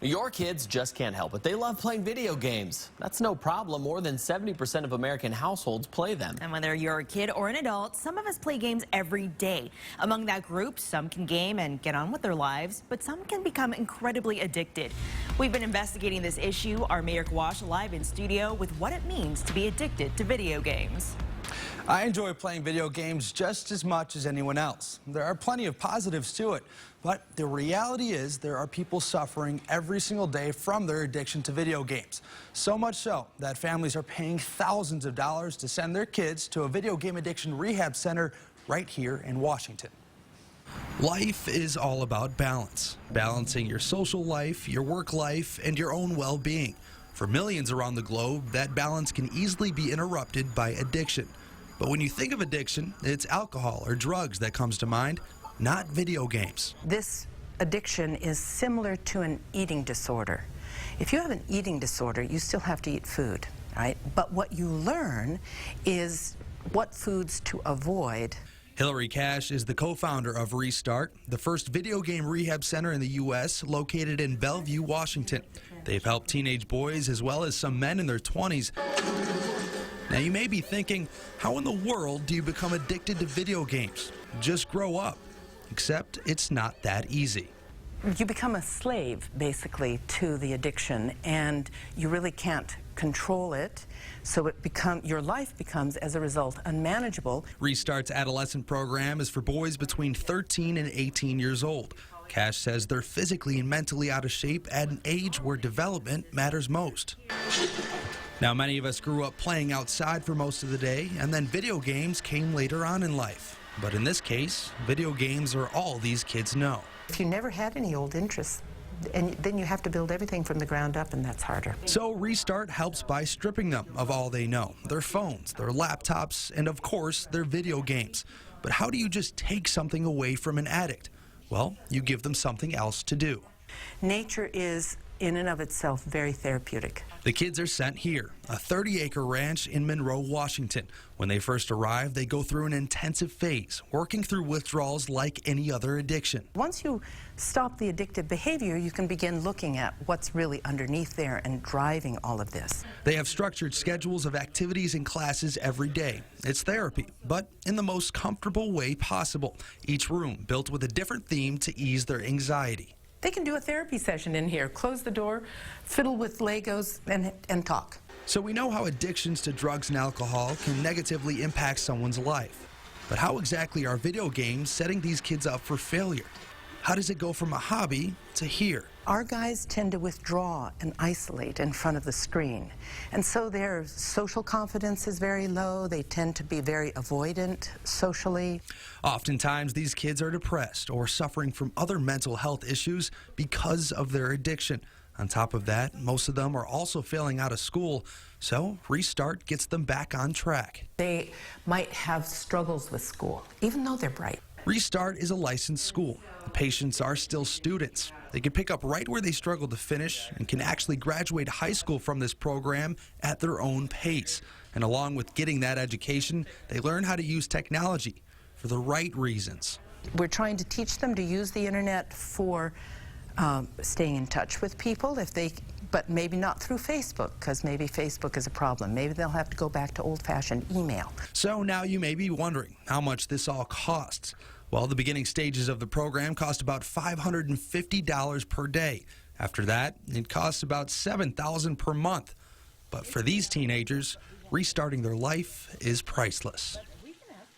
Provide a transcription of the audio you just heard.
Your kids just can't help it. They love playing video games. That's no problem. More than 70% of American households play them. And whether you're a kid or an adult, some of us play games every day. Among that group, some can game and get on with their lives, but some can become incredibly addicted. We've been investigating this issue. Our Mayor Gouache live in studio with what it means to be addicted to video games. I enjoy playing video games just as much as anyone else. There are plenty of positives to it, but the reality is there are people suffering every single day from their addiction to video games. So much so that families are paying thousands of dollars to send their kids to a video game addiction rehab center right here in Washington. Life is all about balance. Balancing your social life, your work life, and your own well-being. For millions around the globe, that balance can easily be interrupted by addiction. But when you think of addiction, it's alcohol or drugs that comes to mind, not video games. This addiction is similar to an eating disorder. If you have an eating disorder, you still have to eat food, right? But what you learn is what foods to avoid. Hillary Cash is the co-founder of Restart, the first video game rehab center in the U.S. located in Bellevue, Washington. They've helped teenage boys as well as some men in their 20s. Now you may be thinking, how in the world do you become addicted to video games? Just grow up. Except it's not that easy. You become a slave, basically, to the addiction, and you really can't control it, so your life becomes, as a result, unmanageable. Restart's adolescent program is for boys between 13 and 18 years old. Cash says they're physically and mentally out of shape at an age where development matters most. Now, many of us grew up playing outside for most of the day, and then video games came later on in life. But in this case, video games are all these kids know. If you never had any old interests, and then you have to build everything from the ground up, and that's harder. So Restart helps by stripping them of all they know, their phones, their laptops, and of course, their video games. But how do you just take something away from an addict? Well, you give them something else to do. Nature is, in and of itself, very therapeutic. The kids are sent here, a 30-acre ranch in Monroe, Washington. When they first arrive, they go through an intensive phase, working through withdrawals like any other addiction. Once you stop the addictive behavior, you can begin looking at what's really underneath there and driving all of this. They have structured schedules of activities and classes every day. It's therapy, but in the most comfortable way possible. Each room built with a different theme to ease their anxiety. They can do a therapy session in here, close the door, fiddle with Legos, and talk. So we know how addictions to drugs and alcohol can negatively impact someone's life. But how exactly are video games setting these kids up for failure? How does it go from a hobby to here? Our guys tend to withdraw and isolate in front of the screen. And so their social confidence is very low. They tend to be very avoidant socially. Oftentimes, these kids are depressed or suffering from other mental health issues because of their addiction. On top of that, most of them are also failing out of school, so Restart gets them back on track. They might have struggles with school, even though they're bright. Restart is a licensed school. The patients are still students. They can pick up right where they struggle to finish and can actually graduate high school from this program at their own pace. And along with getting that education, they learn how to use technology for the right reasons. We're trying to teach them to use the internet for staying in touch with people, but maybe not through Facebook, because maybe Facebook is a problem. Maybe they'll have to go back to old-fashioned email. So now you may be wondering how much this all costs. Well, the beginning stages of the program cost about $550 per day. After that, it costs about $7,000 per month. But for these teenagers, restarting their life is priceless.